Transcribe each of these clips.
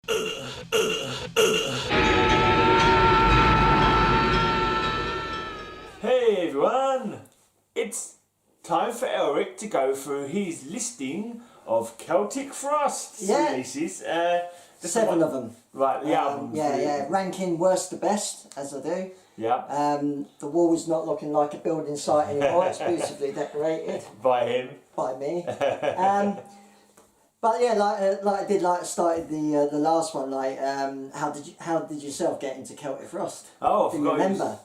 Hey everyone! It's time for Elric to go through his listing of Celtic Frost releases. 7 of them. Right, the albums. Yeah, ranking worst to best, as I do. Yeah. The wall is not looking like a building site anymore. It's beautifully decorated. By him. By me. But yeah, I started the last one. How did yourself get into Celtic Frost? Oh, I do you forgot. remember?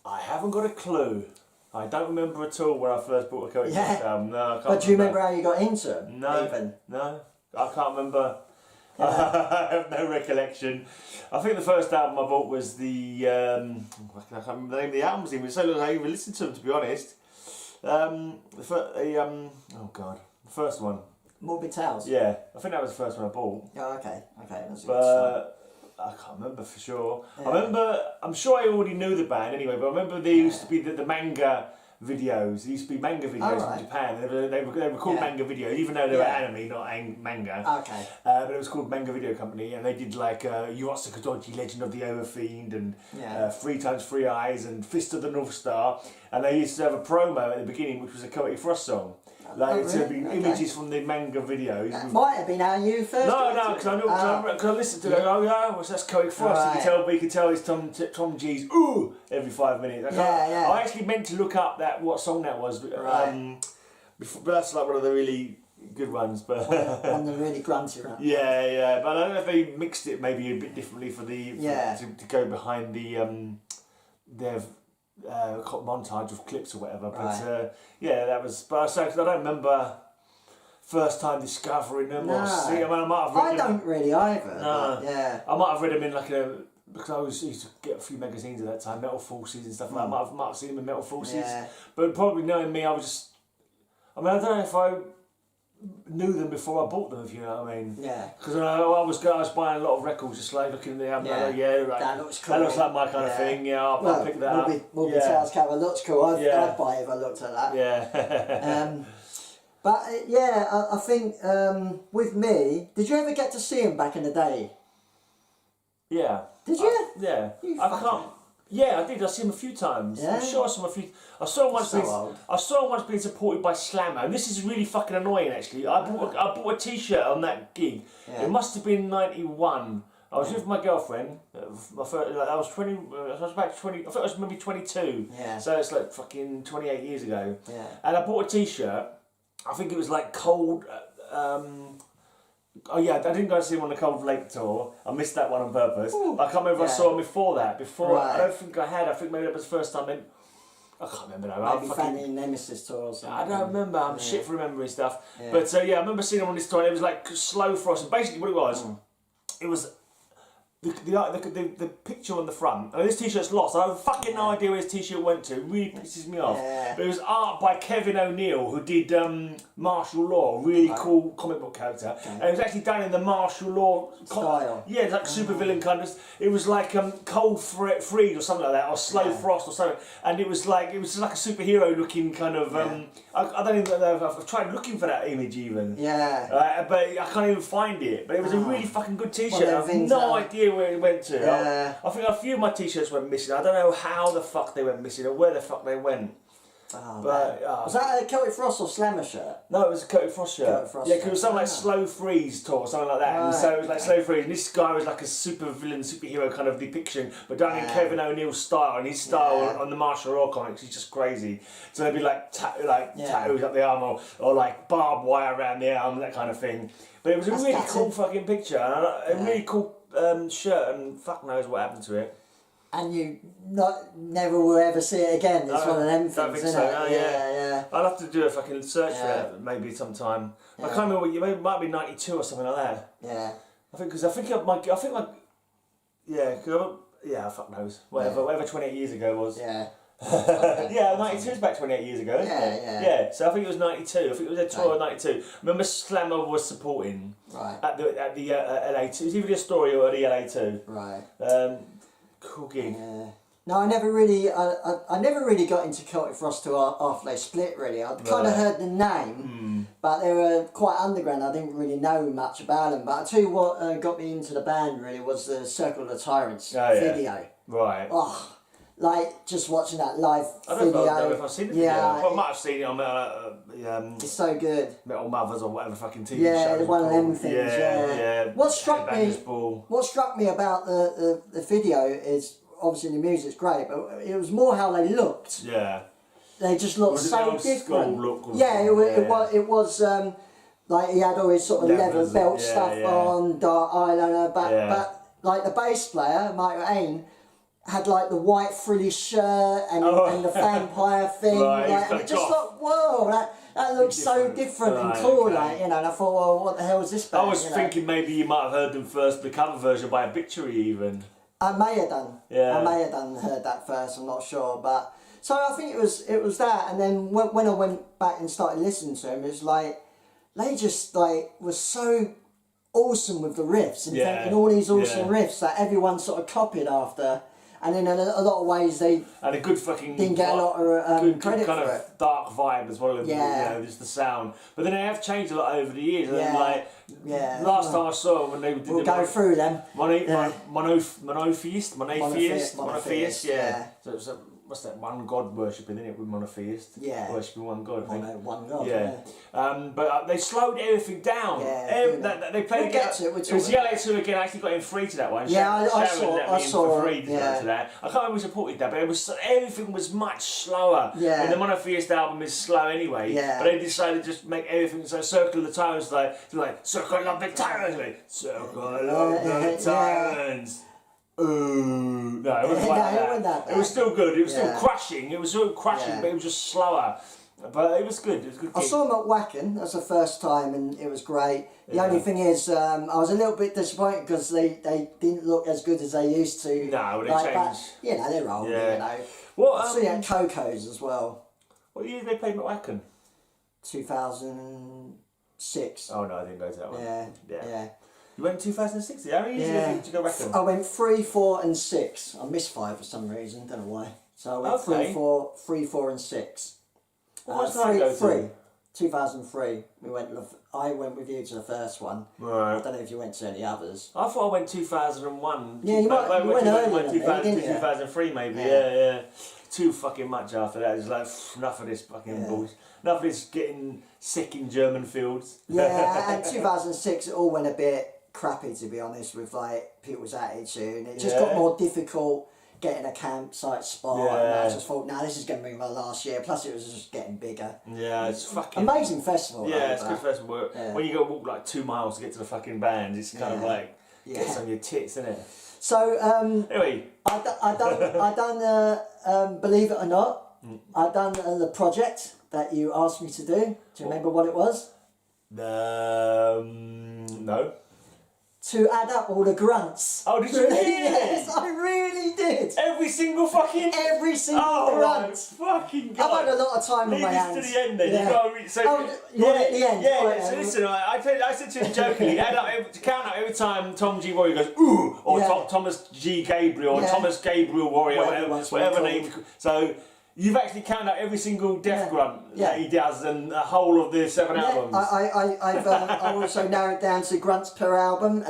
I haven't got a clue. I don't remember at all when I first bought a Celtic Frost album. No, I can't. But do you remember how you got into them? No, even? No, I can't remember. I have no recollection. I think the first album I bought was the I can't remember the name of the albums even. So long I even listened to them, to be honest. The first one. Moby Tales. Yeah, I think that was the first one I bought. Oh, okay, that's a good But I can't remember for sure. Yeah. I'm sure I already knew the band anyway, but I remember there used to be the manga videos. There used to be manga videos from Japan. They were called manga videos, even though they were anime, not manga. Okay. But it was called Manga Video Company, and they did like Yuasa Kodoji, Legend of the Overfiend, and 3 times 3 Eyes, and Fist of the North Star. And they used to have a promo at the beginning, which was a Celtic Frost song. Like to be images from the manga videos. That might have been how you first. No, because I listened to it. Oh yeah, that's Celtic Frost. Right. You can tell it's Tom G's ooh every 5 minutes. I actually meant to look up what song that was. Right. But that's like one of the really good ones. But one of the really grunty ones. Yeah. But I don't know if they mixed it maybe a bit differently for to go behind the their montage of clips or whatever. But that was. But I don't remember first time discovering them or see. I might have read them. I don't really either. No. Yeah. I might have read them in because I used to get a few magazines at that time, Metal Forces and stuff like that. I might have seen them in Metal Forces. Yeah. But probably knowing me, I was just. I mean, I don't know if I knew them before I bought them, if you know what I mean. Yeah. Because I was buying a lot of records, just like looking at the album. Right, that looks cool. That looks like my kind of thing. Yeah, I'll pick that up. Moby Tales cover looks cool. I'd buy it if I looked at that. Yeah. But I think with me, did you ever get to see him back in the day? Yeah. Did you? Yeah. I can't. Yeah, I did. I see him a few times. Yeah. I'm sure I saw him a few. I saw him once being supported by Slammer, and this is really fucking annoying. Actually, I bought a T-shirt on that gig. Yeah. It must have been '91. I was with my girlfriend. My first, I was 20. I was about 20. I think I was maybe 22. Yeah. So it's like fucking 28 years ago. Yeah. And I bought a T-shirt. I think it was like Cold. I didn't go and see him on the Cold Lake tour. I missed that one on purpose. Ooh, I can't remember if I saw him before that. I don't think I had. I think maybe that was the first time. I can't remember now. Maybe fucking Nemesis tour or something. I don't remember. I'm shit for remembering stuff. Yeah. But I remember seeing him on this tour. And it was like slow frost. And basically what it was, it was the picture on the front. I mean, this T-shirt's lost. I have fucking no idea where this T-shirt went to. It really pisses me off. Yeah. But it was art by Kevin O'Neill, who did martial law, really cool comic book character. Okay. And it was actually done in the martial law style. Yeah, it's like super villain kind of. It was like Cold Freeze or something like that, or Slow Frost or something. And it was like a superhero looking kind of. I don't even know if I've tried looking for that image even. Yeah. But I can't even find it. But it was a really fucking good T-shirt. I have no idea where it went to. Yeah. I think a few of my T-shirts went missing. I don't know how the fuck they went missing or where the fuck they went. Was that a Celtic Frost or Slammer shirt? No, it was a Celtic Frost shirt. Because it was something like Slow Freeze tour or something like that. Right. And so it was like Slow Freeze. And this guy was like a super villain, superhero kind of depiction, but done in Kevin O'Neill's style. And his style on the martial law comics is just crazy. So there'd be like tattoos up the arm or like barbed wire around the arm, that kind of thing. But it was a really cool fucking picture. And a really cool shirt, and fuck knows what happened to it. And you never will ever see it again. It's one of them things, don't think isn't so. it? No, yeah. I'll have to do a fucking search for it maybe sometime. I can't remember. It might be '92 or something like that. Yeah. Fuck knows. Whatever 28 years ago was. Yeah. 92 is back 28 years ago, isn't it? Yeah. So I think it was 92. I think it was a tour of 92. Remember Slammer was supporting at the LA2. It was either the Story or the LA2. Right. Cool gig. Yeah. No, I never really got into Celtic Frost till after they split. Really, I kind of heard the name, but they were quite underground. I didn't really know much about them. But I'll tell you what got me into the band really was the Circle of Tyrants video. Right. Oh, like just watching that live video. I don't know if I've seen the video. I might have seen it on it's so good. Metal Mothers or whatever fucking TV yeah, shows. One of them things. Yeah. What struck me about the video is obviously the music's great, but it was more how they looked. Yeah. They just looked so different. It was like he had all his sort of leather belt stuff on, dark eyeliner, but like the bass player, Michael Ain, had like the white frilly shirt and the vampire thing, and it just looked, whoa, that looks so different and cool, like, you know. And I thought, well, what the hell is this band? I was thinking maybe you might have heard them first, the cover version by Obituary even. I may have done. Yeah. I may have heard that first. I'm not sure, but so I think it was that. And then when I went back and started listening to them, it was like they just like was so awesome with the riffs and thinking all these awesome riffs that everyone sort of copied after. And in a lot of ways they and a good fucking didn't get a lot of good credit kind for of it. dark vibe as well. Yeah. You know, just the sound. But then they have changed a lot over the years. And Yeah. Last time I saw them when they did we'll go through them. Monotheist. Yeah. So it was what's that? One God worshipping, isn't it? With monotheist. Yeah. Worshipping one God. I think. One God. Yeah. But they slowed everything down. Yeah. They played it was Yellow 2 again. I actually got him free to that one. Yeah, I saw for free to that. I can't remember who supported that, but everything was much slower. Yeah. And the Monotheist album is slow anyway. Yeah. But they decided to just make everything so Circle of the Tyrants like Circle of the Tyrants, Circle of the Tyrants. Ooh. No, it wasn't like that. It was still good. It was still crushing. It was still crushing, but it was just slower. But it was good. It was a good gig. I saw them at Wacken. That's the first time, and it was great. The only thing is, I was a little bit disappointed because they didn't look as good as they used to. No, they changed. But, you know, they're old. You know. What? I saw you at Coco's as well. What year did they play at Wacken? 2006. Oh no, I didn't go to that one. Yeah. You went in 2006? How many years did you go Wacken? I went 3, 4 and 6. I missed 5 for some reason, don't know why. So I went 3, 4 and 6. What was that go to? 2003. I went with you to the first one. Right. I don't know if you went to any others. I thought I went 2001. Yeah, you went earlier, 2003 maybe. Yeah. Too fucking much after that. It's like enough of this fucking bullshit. Enough of this getting sick in German fields. Yeah, and 2006 it all went a bit crappy, to be honest, with like people's attitude. It just got more difficult getting a campsite spot, and I just thought, this is going to be my last year. Plus, it was just getting bigger. Yeah, it's fucking amazing festival. Yeah, it's a good festival. When you go walk like 2 miles to get to the fucking band, it's kind of like gets on your tits, isn't it? So anyway, I done believe it or not, I done the project that you asked me to do. Do you remember what it was? No. To add up all the grunts. Oh, did you? Yes, I really did. Every single fucking grunt. Fucking God. I've had a lot of time on my hands. Leave this to the end then. Yeah. You got to read, so at the end. Yeah, so listen, I said to him jokingly, count out every time Tom G. Warrior goes, ooh, or Thomas G. Gabriel, or Thomas Gabriel Warrior, whatever name. So you've actually counted out every single death grunt that he does and the whole of the 7 albums. I've also narrowed down to grunts per album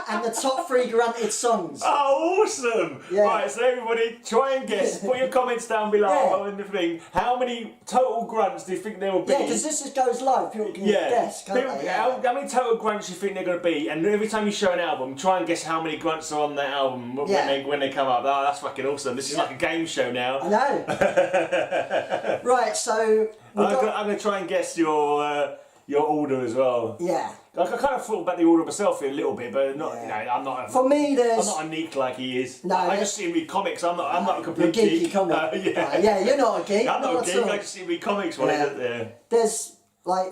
and the top 3 grunted songs. Oh, awesome! Yeah. Right, so everybody, try and guess. Put your comments down below in the thing. How many total grunts do you think there will be? Yeah, because this goes live. People can guess, can't they? How many total grunts do you think they're going to be? And every time you show an album, try and guess how many grunts are on that album when they come up. Oh, that's fucking awesome. This is like a game show now. I know. Right, so I'm going to try and guess your order as well. Yeah. I kind of thought about the order myself here a little bit, but not. You know, I'm not. For me, I'm not a geek like he is. No, I just see him read comics. I'm not a complete geeky geek. Comic. You're not a geek. I'm not a geek. I just see him read comics. There's like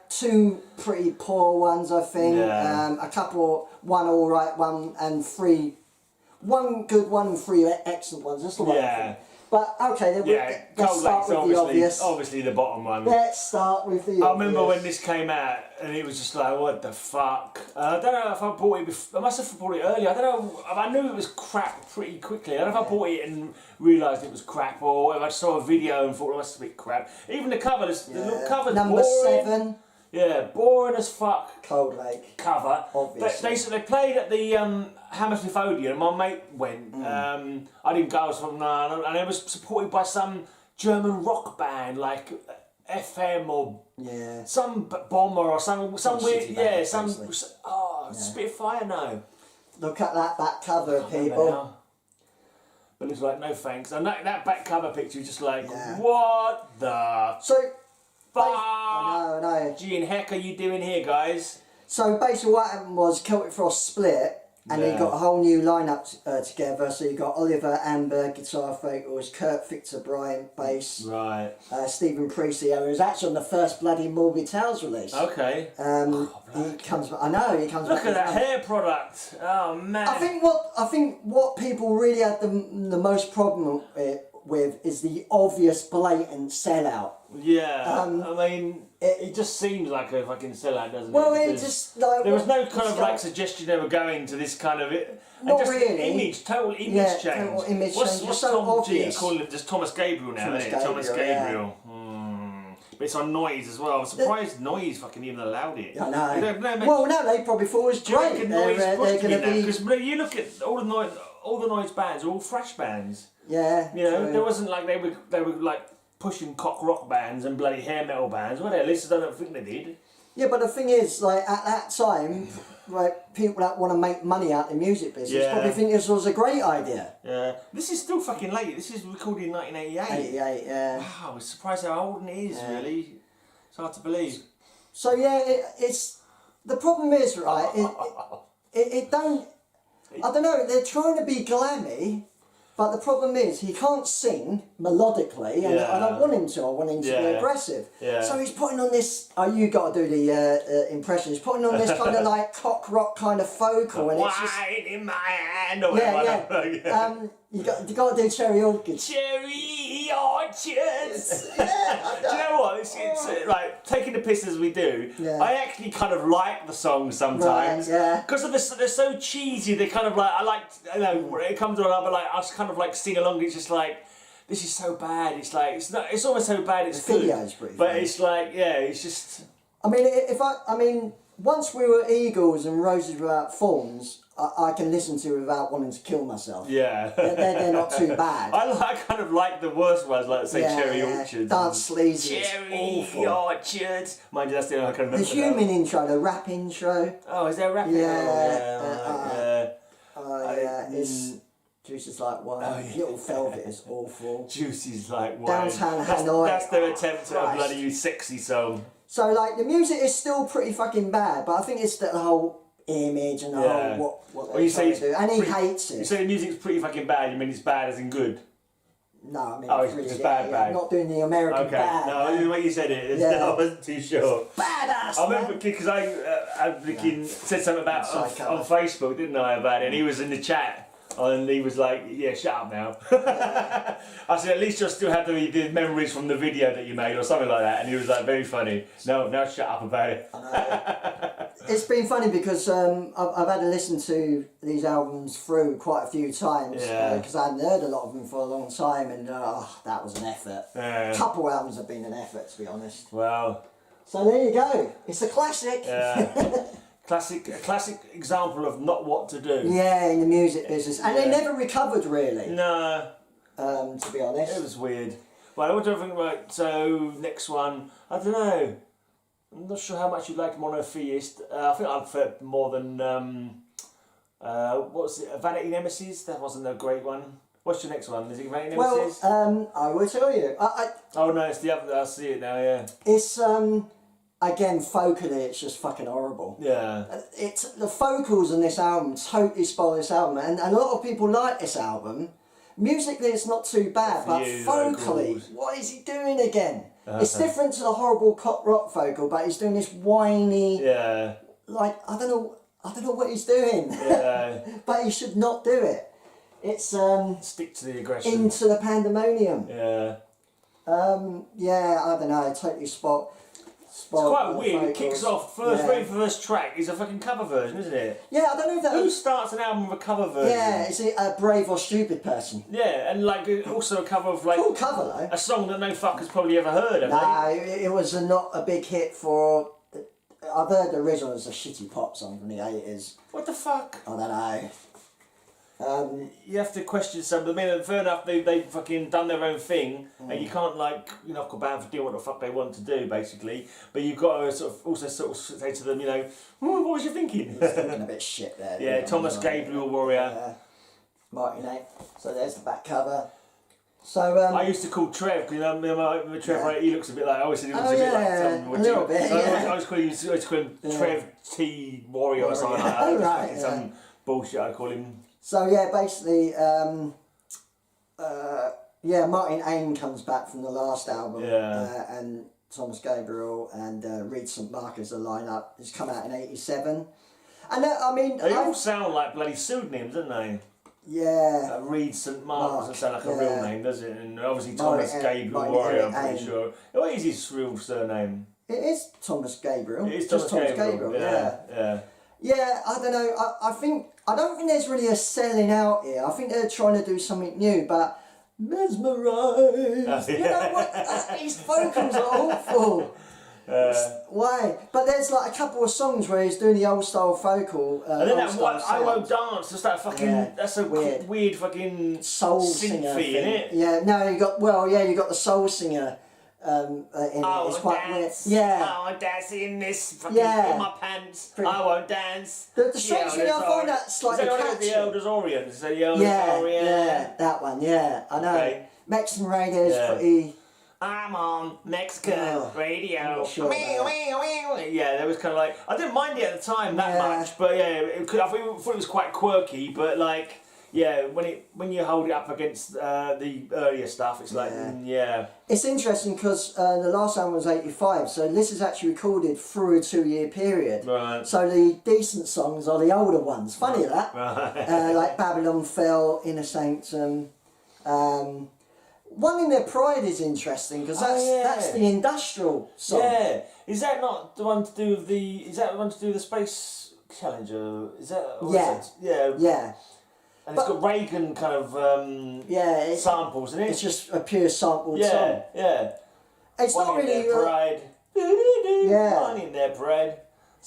2 pretty poor ones, I think. A couple, 1 alright, 1 and 3. 1 good one and 3 excellent ones. That's the way I think. But okay, then let's start with the obvious. Obviously the bottom one. Let's start with the obvious. I remember when this came out and it was just like, what the fuck? I don't know if I bought it before. I must have bought it earlier. I don't know. I knew it was crap pretty quickly. I don't know if I bought it and realised it was crap, or if I saw a video and thought it must be crap. Even the cover, the little cover's Number boring. 7. Yeah, boring as fuck. Cold Lake. Cover. Obviously. They played at the Hammersmith Odeon, and my mate went. I didn't go, I was from there, and it was supported by some German rock band, like FM or some bomber or some weird, Spitfire, no. Look at that back cover, people. But it's like, no thanks. And that back cover picture is just like, what the fuck? I know. Gee and heck are you doing here, guys? So basically what happened was Celtic Frost split, and they got a whole new lineup together. So you got Oliver Amber, guitar vocals, Kurt Victor Bryant, bass, right? Stephen Priestley, who was actually on the first bloody Moby Tales release. Okay. He comes. I know he comes. Look at that hair product. Oh man. I think what people really had the most problem with is the obvious blatant sellout. Yeah. I mean, it just seems like a fucking sellout, doesn't it? Well, it just like there was no kind of like suggestion they were going to this kind of it. Not just really. Total image change. Total image change. What's so Tom obvious. G calling it? Just Thomas Gabriel now, isn't it? Thomas Gabriel. But it's on Noise as well. I'm surprised Noise fucking even allowed it. I know. They probably thought it was great. They're going to be. Because you look at all the Noise bands are all thrash bands. Yeah. You know, there wasn't like they were like pushing cock rock bands and bloody hair metal bands, were they? At least I don't think they did. Yeah, but the thing is, like at that time, like people that want to make money out of the music business probably think this was a great idea. Yeah. This is still fucking late. This is recorded in 1988. 88, yeah. Wow, I was surprised how old it is, really. It's hard to believe. So yeah, it's the problem is, right, it don't, I don't know, they're trying to be glammy, but the problem is he can't sing melodically, and I don't want him to. I want him to be aggressive. Yeah. So he's putting on this. Oh, you got to do the impression. He's putting on this kind of like cock rock kind of vocal, and it's just in my hand. Or you got to do Cherry Orchids. Cherry Orchids. Do you know what? It's like taking the piss as we do. Yeah. I actually kind of like the songs sometimes. Because they're so cheesy. They kind of like it comes on, but like I kind of like sing along. It's just like this is so bad. It's like it's almost so bad. It's the good. video's pretty but funny. It's like it's just. I mean, once we were Eagles and Roses Without Thorns, I can listen to without wanting to kill myself. Yeah. They're not too bad. I kind of like the worst ones, like say Cherry Orchids. Dance Sleazy. Cherry Orchids. Mind you, that's the only I can remember. The human intro, the rap intro. Oh, is there a rap intro? It's Juices Like Wine. Little Velvet is awful. Juices Like Wine. Downtown Hanoi. That's their attempt at a bloody sexy song. So like the music is still pretty fucking bad, but I think it's the whole image and the whole what they're trying to do. And he hates it. You say the music's pretty fucking bad, you mean it's bad as in good? No, I mean it's bad. I'm not doing the American bad. No, the way you said it, I wasn't too sure. Badass. I remember because I said something about on Facebook, didn't I, about it, and he was in the chat. And he was like, yeah, shut up now. I said, at least you'll still have the memories from the video that you made or something like that. And he was like, very funny. No, now shut up about it. I know. It's been funny because I've had to listen to these albums through quite a few times. Because I hadn't heard a lot of them for a long time. And that was an effort. A couple albums have been an effort, to be honest. Wow. So there you go. It's a classic. Yeah. A classic example of not what to do. Yeah, in the music business. And they never recovered, really. No. To be honest. It was weird. Well, what do I think about, so, next one, I don't know. I'm not sure how much you liked Monotheist. I think I preferred more than, what was it, Vanity Nemesis? That wasn't a great one. What's your next one? Is it Vanity Nemesis? Well, I will tell you. Oh no, it's the other, I see it now, yeah. It's, again, vocally, it's just fucking horrible. Yeah. It's the vocals on this album totally spoil this album, and a lot of people like this album. Musically, it's not too bad, but vocally, what is he doing again? It's different to the horrible cock rock vocal, but he's doing this whiny. Yeah. Like I don't know what he's doing. Yeah. But he should not do it. It's stick to the aggression. Into the Pandemonium. Yeah. Yeah, I don't know, totally spot. It's quite weird. It vocals. kicks off very first track is a fucking cover version, isn't it? Yeah, I don't know if that. Who starts an album with a cover version? Yeah, is it a brave or stupid person? Yeah, and like also a cover of like Cool cover though. a song that no fucker's probably ever heard of. No, it was not a big hit for. I've heard the original as a shitty pop song from the 80s. What the fuck? I don't know. You have to question some of them. I mean, fair enough, they fucking done their own thing, and you can't like knock a band for doing what the fuck they want to do, basically. But you've got to sort of say to them, what was you thinking? Thinking a bit shit there. Yeah, Thomas Gabriel Warrior. Martin A. So there's the back cover. So I used to call Trev because Trev, right, he looks a bit like. I always said he looks a bit like a little bit. I was calling him Trev T Warrior or something like that. Oh right. Some bullshit I call him. So yeah, basically, Martin Ain comes back from the last album, and Thomas Gabriel and Reed St Mark as a lineup. It's come out in '87, and I mean, they all sound like bloody pseudonyms, don't they? Yeah. Reed St Mark doesn't sound like a real name, does it? And obviously Thomas Gabriel Warrior, I'm pretty sure. What is his real surname? It is Thomas Gabriel. It is Thomas Gabriel. Yeah. Yeah, I don't know. I don't think there's really a selling out here. I think they're trying to do something new, but mesmerised. You know what? His vocals are awful. Why? But there's like a couple of songs where he's doing the old style vocal. And then that one, I Won't Dance, just that fucking, that's a weird fucking soul singer thing, innit? Yeah, no, you got the soul singer. In it. It's quite dance. weird. Yeah. I won't dance in this fucking in my pants. I won't dance. The strange thing, I find that slightly catchy. The Elders Orient. Is that the Elders Orient? Yeah, that one. Yeah, I know. Okay. Mexican radio is pretty. I'm on Mexican radio. Sure yeah, there was kind of like I didn't mind it at the time that much, but I thought it was quite quirky, but like. Yeah, when you hold it up against the earlier stuff, it's like, It's interesting because the last album was 85, so this is actually recorded through a 2-year period. Right. So the decent songs are the older ones. Funny that. Right. Like Babylon Fell, Inner Sanctum. One in Their Pride is interesting because that's the industrial song. Yeah. Is that not the one to do with the Space Challenger? Is that? Yeah. And it's got Reagan kind of samples in it. It's just a pure sampled song. Yeah. It's One not in really. Their Pride. One in Their Pride.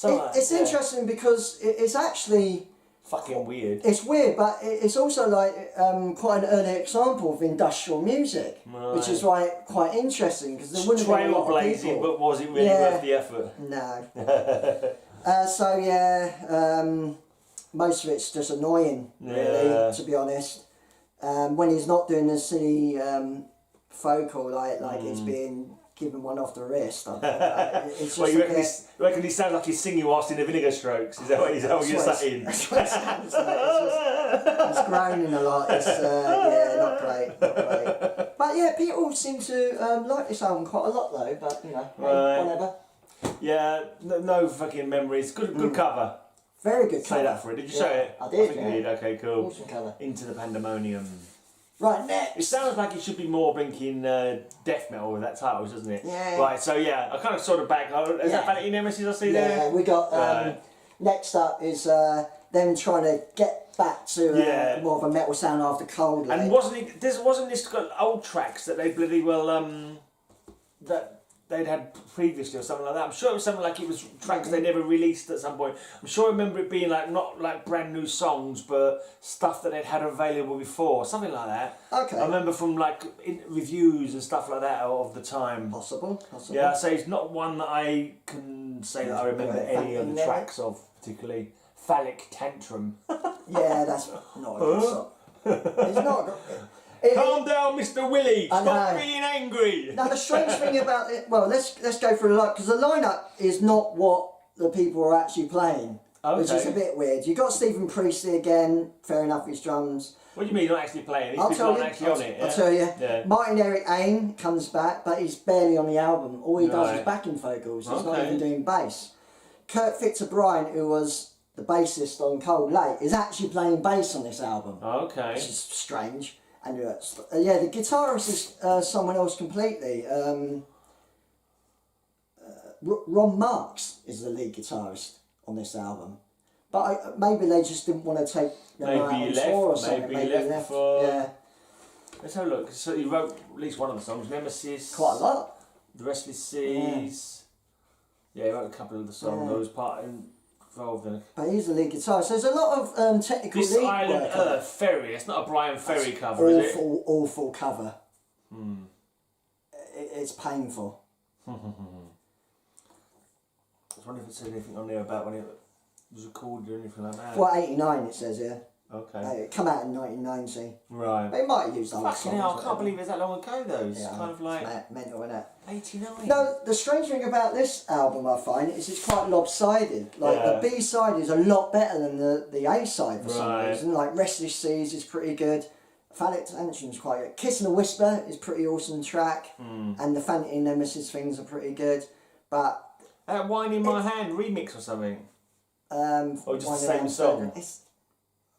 It's interesting because it's actually fucking weird. It's weird, but it's also like quite an early example of industrial music, which is like quite interesting because there wouldn't be a lot of people. But was it really worth the effort? No. Most of it's just annoying, really, to be honest. When he's not doing the silly vocal, like it's being given one off the wrist. It's just you reckon he sounds like he's singing whilst in the Vinegar Strokes? Is that what you're saying? That's what it sounds like. He's groaning a lot. It's not great. But yeah, people seem to like this album quite a lot though. But whatever. Yeah, no fucking memories. Good cover. Very good cover. Say that for it. Did you say it? I did. I think you did. Okay, cool. Awesome cover. Into the Pandemonium. Right, next. It sounds like it should be more blinking death metal with that title, doesn't it? Yeah. Right, so I kind of saw the back. Is that Vanity Nemesis I see there? Yeah, we got. Next up is them trying to get back to more of a metal sound after Cold. And wasn't this got old tracks that they bloody well that they'd had previously or something like that? I'm sure it was something like it was tracks they never released at some point. I'm sure I remember it being like not like brand new songs, but stuff that they'd had available before, something like that. Okay. I remember from like reviews and stuff like that of the time. Possible. Yeah, so it's not one that I can say that I remember any of the tracks of particularly. Phallic Tantrum. Yeah, that's not a good song. It's not. Calm down, Mr. Willie. Stop being angry. Now the strange thing about it, well, let's go through the lineup because the lineup is not what the people are actually playing, which is a bit weird. You got Stephen Priestley again. Fair enough, his drums. What do you mean not actually playing? These people aren't actually on it. I'll tell you. Yeah. Martin Eric Ain comes back, but he's barely on the album. All he does is backing vocals. He's not even doing bass. Kurt Fitzbryan, who was the bassist on Cold Lake, is actually playing bass on this album. Okay. Which is strange. And yeah, the guitarist is someone else completely. Ron Marks is the lead guitarist on this album. But maybe they just didn't want to take them out on tour or something. Maybe he left for... Yeah. Let's have a look. So he wrote at least one of the songs, Nemesis. Quite a lot. The Restless Seas. Yeah, he wrote a couple of the songs. I was involved in it. But he's the lead guitarist. There's a lot of technical This lead Island work. Earth Ferry. It's not a Brian Ferry cover, is it? Awful cover. It's painful. I was wondering if it said anything on there about when it was recorded or anything like that. Well, 89 it says here. Okay. It come out in 1990. Right. They might have used old songs. Fucking hell, I can't believe it's that long ago though. It's Yeah, kind of like... It's mental, isn't it? 89. No, the strange thing about this album I find is it's quite lopsided. Like the B side is a lot better than the A side for some reason. Like Restless Seas is pretty good. Phallic Tension is quite good. Kiss and a Whisper is pretty awesome track. And the Fantasy Nemesis things are pretty good. But That Wine in My Hand remix or something? Or just the Wine same in song?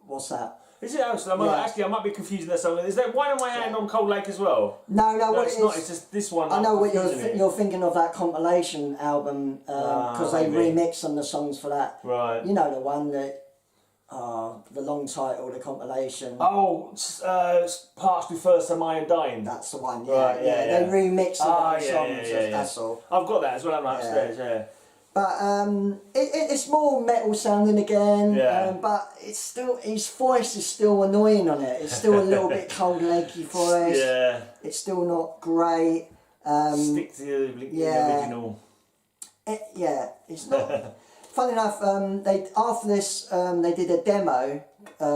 What's that? Is it actually? Actually, I might be confusing that song. Is that Wine in My Hand on Cold Lake as well? No, what it's it not. is. It's just this one. I know what you're thinking of, that compilation album, because they remix some of the songs for that. Right. You know the one that, the long title, the compilation. Oh, Parts Refers to My Dying. That's the one, yeah. Right, yeah. They remix a lot of songs, yeah. that's all. I've got that as well, I'm upstairs, yeah. But it's more metal sounding again, Yeah. but it's still, his voice is still annoying on it. It's still a little bit Cold Lakey voice. Yeah. It's still not great. Stick to the original. It's not. Funny enough, they after this they did a demo,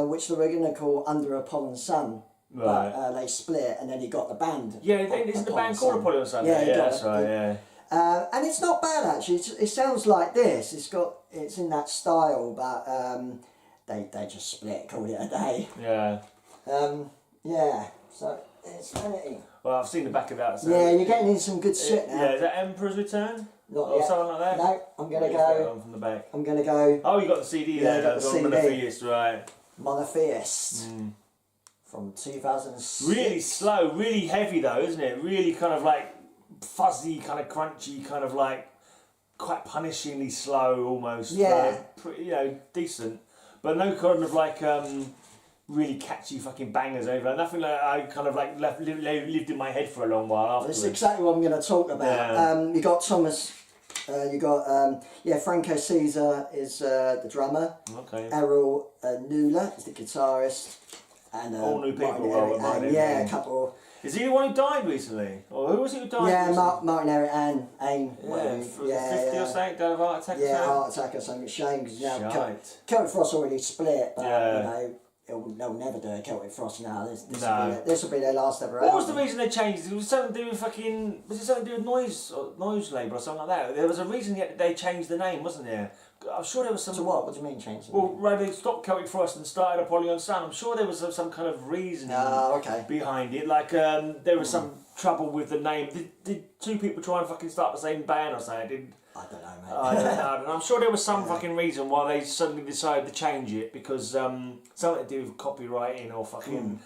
which they were going to call Under a Pollen Sun. Right. But they split, and then he got the band. Yeah, isn't the band called Apollo Sun? Yeah, that's right. Yeah. And it's not bad actually. It sounds like this. It's in that style, but they just split, called it a day. Yeah. So it's vanity. Well, I've seen the back of that. So Yeah, you're getting in some good shit now. Yeah, is that Emperor's Return? Not or yet. something like that? No, I'm gonna Where's go. that one from the back. I'm gonna go. Oh, you got the CD Yeah, there. I got That's the on CD. Monotheist, right? Monotheist. From 2006. Really slow, really heavy though, isn't it? Really kind of like fuzzy, kind of crunchy, kind of like quite punishingly slow almost. Yeah. Decent. But no kind of like really catchy fucking bangers over. Nothing like I kind of like lived in my head for a long while afterwards. That's exactly what I'm going to talk about. Yeah. You got Thomas. You got Franco Caesar is the drummer. Okay. Errol Nula is the guitarist. And all new people. A couple. Is he the one who died recently? Or who was it who died? Yeah, recently? Martin Eric Ain. Yeah, 50 or something, died of heart attack. Yeah, heart attack or something. Shame because Shite. Celtic Frost already split, but Yeah. they'll never do a Celtic Frost now. This will be their last ever What album. was the reason they changed it? Was it something to do with fucking... Was it something to do with noise labour or something like that? There was a reason they changed the name, wasn't there? I'm sure there was some... So what? What do you mean changed? Well, they stopped Celtic Frost and started Apollyon Sun. I'm sure there was some kind of reasoning behind it. Like, there was some trouble with the name. Did two people try and fucking start the same band or something? I don't know, mate. I don't know. I'm sure there was some fucking reason why they suddenly decided to change it, because something to do with copywriting or fucking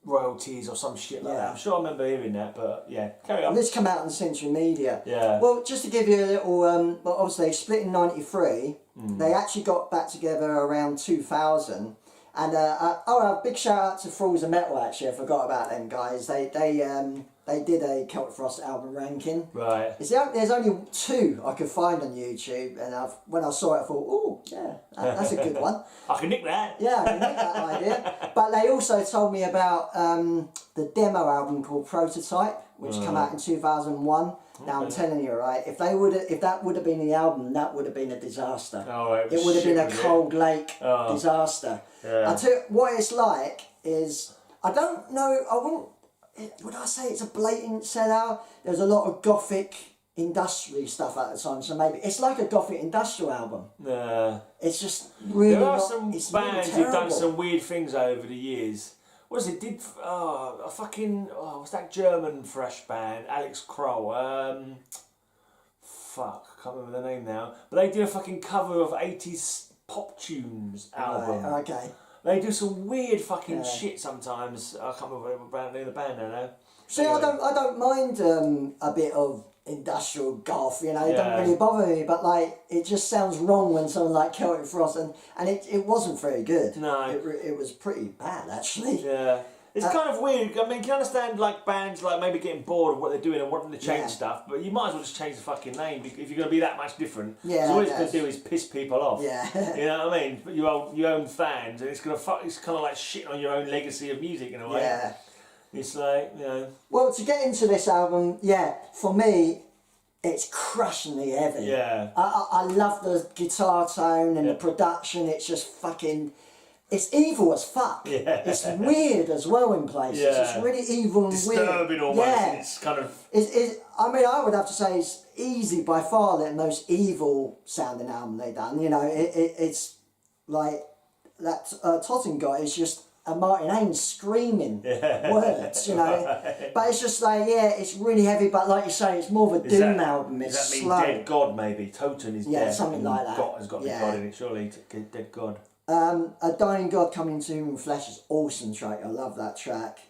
royalties or some shit like that. I'm sure I remember hearing that, but yeah, carry on. And this came out on Century Media. Yeah. Well, just to give you a little, well, obviously they split in '93. They actually got back together around 2000. And a big shout out to Fools of Metal. Actually, I forgot about them guys. They did a Celtic Frost album ranking. Right. There's only 2 I could find on YouTube, and when I saw it, I thought, oh yeah, that's a good one. I can nick that. Yeah, I can make that idea. But they also told me about the demo album called Prototype, which came out in 2001. Now I'm telling you, right, if that would have been the album, that would have been a disaster. Oh, it would have been a Cold Lake disaster. Yeah. I tell you what it's like is, I don't know, would I say it's a blatant sellout? There's a lot of gothic industrial stuff at the time, so maybe it's like a gothic industrial album. It's just really there are not, some it's bands really who've done terrible. some weird things over the years. What was it? What's that German thrash band? Alex Kroll. I can't remember the name now, but they did a fucking cover of 80s pop tunes album. Right, okay. They do some weird fucking shit sometimes. I can't remember what the band now. See, anyway. I don't mind a bit of industrial goth, you know, it don't really bother me, but like it just sounds wrong when someone like Celtic Frost and it wasn't very good. No. It was pretty bad actually. Yeah. It's kind of weird. I mean, can you understand like bands like maybe getting bored of what they're doing and wanting to change stuff, but you might as well just change the fucking name if you're going to be that much different. Yeah. All it's going to do is piss people off. Yeah. You know what I mean? But your own fans, and it's going to it's kind of like shitting on your own legacy of music in a way. Yeah. It's like, you know. Well, to get into this album, for me, it's crushingly heavy. Yeah. I love the guitar tone and the production. It's just fucking. It's evil as fuck. Yeah. It's weird as well in places. Yeah. It's really evil and disturbing weird. almost. Yeah. It's kind of. I mean, I would have to say it's easy by far the most evil sounding album they've done. You know, it's like that Tottenham is just a Martin Ains screaming words, you know. Right. But it's just like, it's really heavy, but like you say, it's more of a doom album. It's does that mean slow. Dead God, maybe? Toten is dead. Something like that. God has got to be God in it, surely. Dead God. A Dying God Coming into Human Flesh is awesome track. I love that track.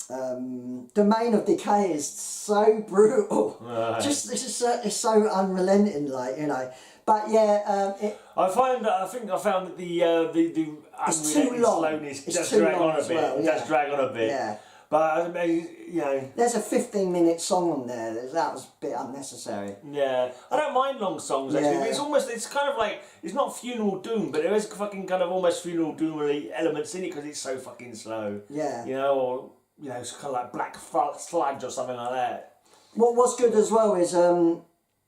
Domain of Decay is so brutal. Right. It's so unrelenting, like, you know. But I found that the it's too long. slowness It's does too drag long on a as bit. well, It does drag on a bit. Yeah. But I mean, you know. There's a 15-minute song on there. That was a bit unnecessary. Yeah, I don't mind long songs actually. But it's kind of like it's not funeral doom, but there is fucking kind of almost funeral doomery elements in it because it's so fucking slow. Yeah. You know, or it's kind of like Black Sludge or something like that. What's good as well is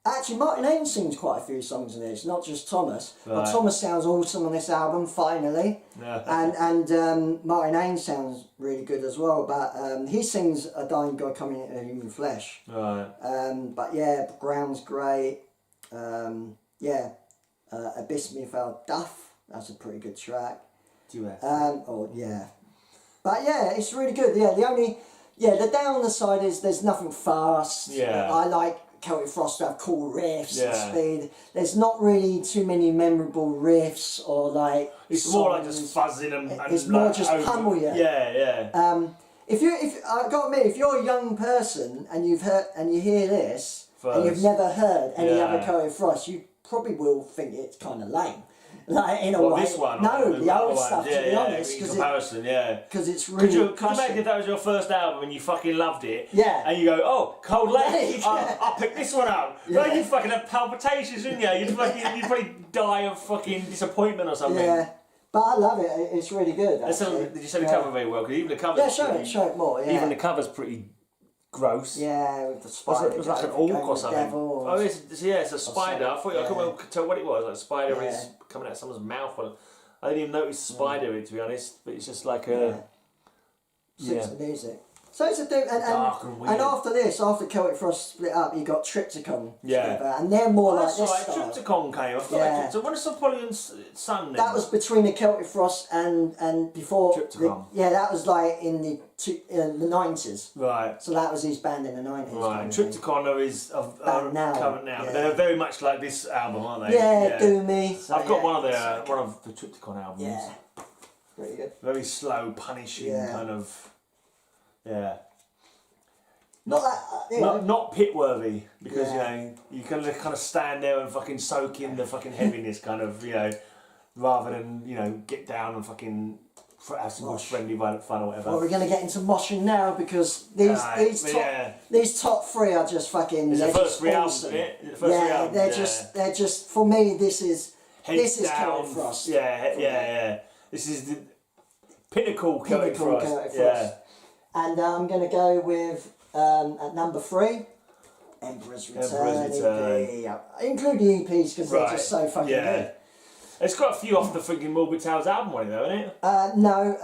actually Martin Ains sings quite a few songs in this, not just Thomas. Right. But Thomas sounds awesome on this album finally, and Martin Ains sounds really good as well. But he sings A Dying God Coming into Human Flesh. Right. But Ground's great. Abyss Me Fell Duff. That's a pretty good track. Duet. But it's really good. The downside is there's nothing fast. Yeah. I like Celtic Frost to have cool riffs and speed. There's not really too many memorable riffs or like. It's songs. more like just fuzzing and it's more just pummel you. Yeah. If I got to admit, if you're a young person and you hear this and you've never heard any other Celtic Frost, you probably will think it's kind of lame. Like in a way. This one? No, the old stuff. To be honest, in comparison, because it's really. Could you imagine if that was your first album and you fucking loved it? Yeah. And you go, oh, Cold Lake. I'll pick this one up. Yeah. Like, you'd fucking have palpitations, wouldn't you? You'd probably die of fucking disappointment or something. Yeah. But I love it. It's really good. Did you say the cover very well? Because even the cover. Yeah, show it more. Yeah. Even the cover's pretty gross. Yeah, with the spider. It was like an orc or something. It's a spider. I thought I couldn't tell what it was. Like a spider is coming out of someone's mouth. I didn't even notice the spider, to be honest. But it's just like a. Suits the music. So it's a dude, and after this, after Celtic Frost split up, you got Triptychon together, and they're more like this style. Triptychon came. I thought so. What is Apollyon's son? That was between the Celtic Frost and before. Triptychon. That was like in the 90s. Right. So that was his band in the 90s. Right. Triptychon is current now, but they're very much like this album, aren't they? Yeah, Doomy. So I've got one of the Triptychon albums. Yeah. Pretty good. Very slow, punishing kind of. Yeah. Not pit worthy because you can kind of stand there and fucking soak in the fucking heaviness kind of rather than get down and fucking have some more friendly fun or whatever. Well, we're gonna get into moshing now because these top three are just fucking. It's the first three albums, isn't it? They're just for me. This is Celtic Frost. Yeah. This is the pinnacle Celtic Frost. Yeah. And I'm going to go with, at number 3, Emperor's Return. Include the EPs because they're just so fucking good. It's got a few off the freaking Moby Tales album on it though, isn't it? No,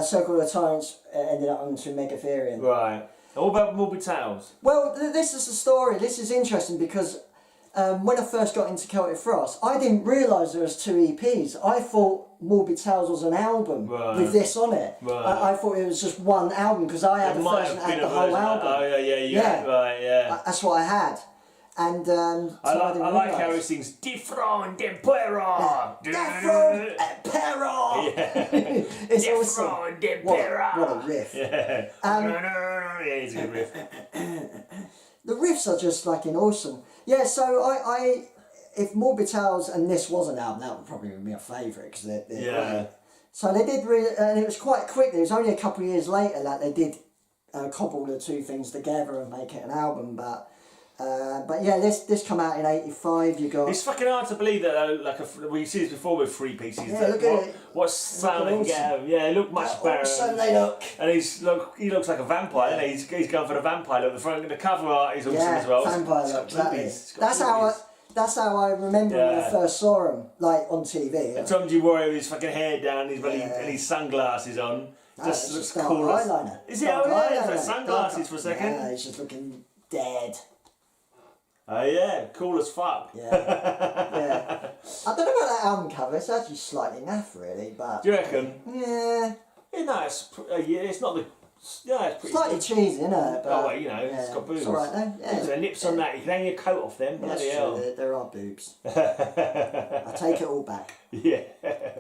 Circle of Tyrants ended up onto Megatherium. Right. And what about Moby Tales? Well, this is the story. This is interesting because when I first got into Celtic Frost, I didn't realise there was 2 EPs. I thought Moby Tales was an album with this on it. Right. I thought it was just one album because I had the first and had the whole album. Oh yeah. Right, yeah. That's what I had. And I like how he sings Defrond Emperor. Defrond Emperor. It's awesome. What a riff. Yeah. Yeah, it's a good riff. The riffs are just fucking awesome. Yeah, so I if Moby Tales and this was an album, that would probably be my favourite because they're great. So they did really, and it was quite quick. It was only a couple of years later that they did cobble the two things together and make it an album. But yeah, this come out in '85. You got. It's fucking hard to believe that we see this before with three pieces. Yeah, look at it. What sound they can get. Yeah, look much better. Awesome they look. And he looks like a vampire, doesn't he? He's going for the vampire look. The cover art is awesome as well. Vampire look. Exactly. That's how I remember when I first saw him, like on TV. And Tom G. Warrior with his fucking hair down, and his sunglasses on. Just looks cool. Eyeliner. Is it? Oh yeah, he's got sunglasses for a second. Yeah, he's just looking dead. Oh yeah, cool as fuck. Yeah. Yeah. I don't know about that album cover. It's actually slightly naff, really. But do you reckon? Yeah. No, it's not the. Yeah, it's pretty slightly cheesy, isn't it? But, well, it's got boobs. It's alright though. Yeah. There's nips on that. You can hang your coat off them. Bloody hell. There are boobs. I take it all back. Yeah.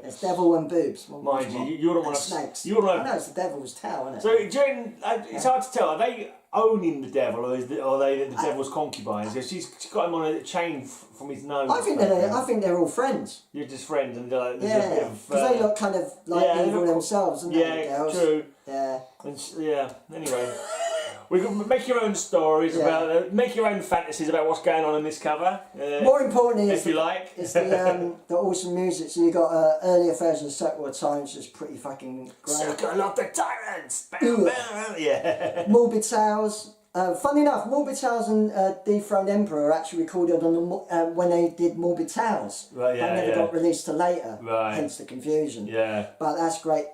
It's devil and boobs. Mind you, you don't want to snakes. You don't want. I know it's the devil's tail, isn't it? So during, it's hard to tell. Are they owning the devil, or are they the devil's concubines? Because she's got him on a chain from his nose. I think they're all friends. You're just friends, and they're like, because they look kind of like evil themselves, don't they? Yeah, girls? True. Yeah. Anyway, we can make your own stories about, make your own fantasies about what's going on in this cover. More importantly, if you like, it's the awesome music. So you got earlier version of Circle of Tyrants, is pretty fucking great. Circle of the Tyrants. Yeah. Moby Tales. Funny enough, Moby Tales and Dethroned Emperor are actually recorded on when they did Moby Tales. Right. Yeah. They never got released till later. Right. Hence the confusion. Yeah. But that's great.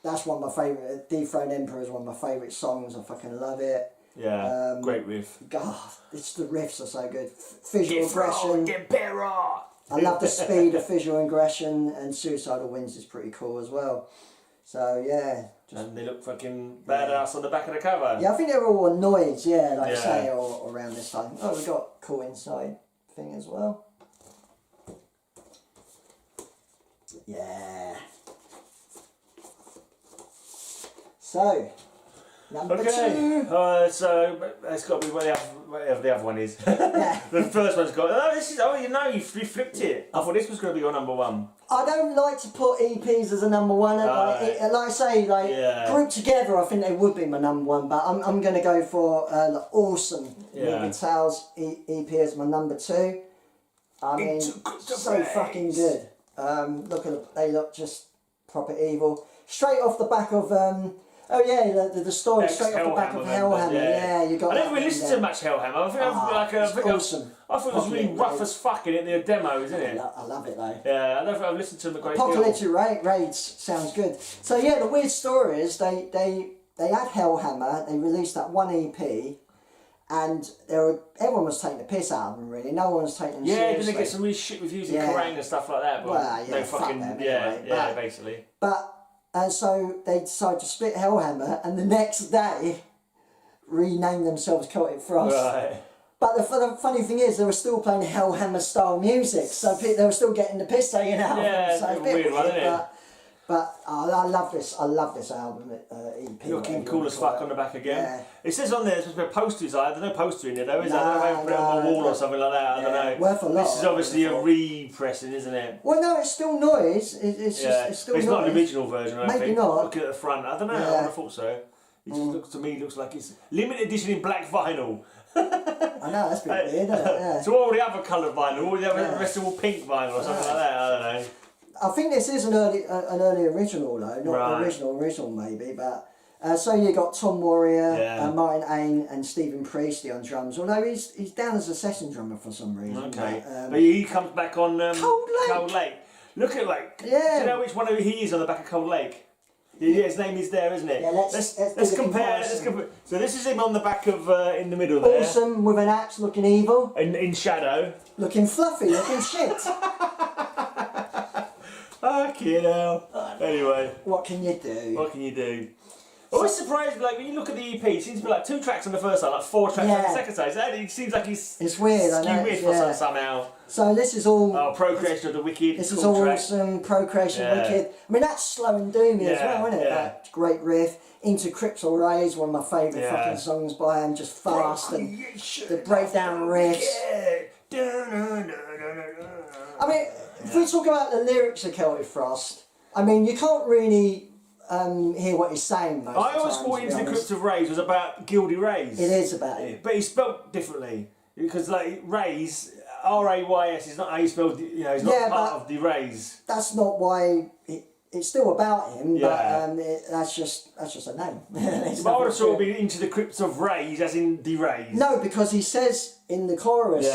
That's one of my favourite. Dethroned Emperor is one of my favourite songs. I fucking love it. Yeah, great riff. God, the riffs are so good. Visual aggression. Emperor. I love the speed of visual aggression, and Suicidal Winds is pretty cool as well. So yeah. And they look fucking badass on the back of the cover. Yeah, I think they're all on Noise, like I say, or around this time. Oh, we got a cool inside thing as well. Yeah. So, number 2. So it's got to be whatever the other one is. Yeah. The first one's got. You flipped it. I thought this was going to be your number 1. I don't like to put EPs as a number 1. Like I say, grouped together, I think they would be my number 1. But I'm going to go for the awesome Moby Tales EP as my number 2. I mean, so fucking good. Look at them, they look just proper evil. Straight off the back of the story straight off the back of Hellhammer. Yeah, you got. I never really listened to much Hellhammer. I think awesome. I thought it was really rough as fuck in the demo, isn't it? I love it though. Yeah, I don't think I've listened to them a great deal. Apocalyptic Raids sounds good. So yeah, the weird story is they had Hellhammer. They released that one EP. And everyone was taking the piss out of them, really. No one was taking them seriously. Didn't they get some really shit reviews in Kerrang and stuff like that? But no fucking, them anyway. Basically. And so they decided to split Hellhammer, and the next day rename themselves Celtic Frost. Right. But the funny thing is, they were still playing Hellhammer style music, so they were still getting the piss taken out of them. So it's a bit weird, isn't it? But I love this. I love this album EP. Looking cool as fuck on the back again. Yeah. It says on there there's supposed to be a poster inside. There's no poster in there though, is there? I don't know if I put it on my wall or something like that. I don't know. Worth a lot. This is obviously a repressing, isn't it? Well, no, it's still Noise. It's still Noise. It's not an original version. I think. Not. Look at the front. I don't know. I would have thought so. It just looks like it's limited edition in black vinyl. I know, that's a bit weird, isn't it? Yeah. So all the other coloured vinyl, all the rest are all pink vinyl or something like that. I don't know. I think this is an early original though, not original maybe, but so you got Tom Warrior, Martin Ain and Stephen Priestley on drums, although he's down as a session drummer for some reason. Okay, but he comes back on Cold Lake. Look at do you know which one he is on the back of Cold Lake? Yeah, his name is there, isn't it? Yeah, let's compare. So this is him on the back of in the middle there. Awesome, with an axe, looking evil. In shadow. Looking fluffy, looking shit. Fucking hell. Anyway. What can you do? What can you do? I was surprised, like, when you look at the EP, it seems to be like 2 tracks on the first side, like 4 tracks on the second side. So it seems like it's weird, I know. skewed somehow. So this is all... Oh, Procreation of the Wicked. This is awesome, Procreation of the Wicked. I mean, that's slow and doomy as well, isn't it? Yeah. That great riff. Into Cryptal Rays, one of my favourite fucking songs by him, just fast and the breakdown riffs. I mean, if we talk about the lyrics of Celtic Frost, I mean, you can't really hear what he's saying most of the time. I always thought Into the Crypt of Rays was about Gildy Rays. It is about it. But he's spelt differently. Because, like, Rays, R-A-Y-S is not how you spell, you know, it's not part of the Rays. That's not why... It's still about him, but that's just a name. But I would have sort of been Into the Crypt of Rays, as in the Rays. No, because he says in the chorus,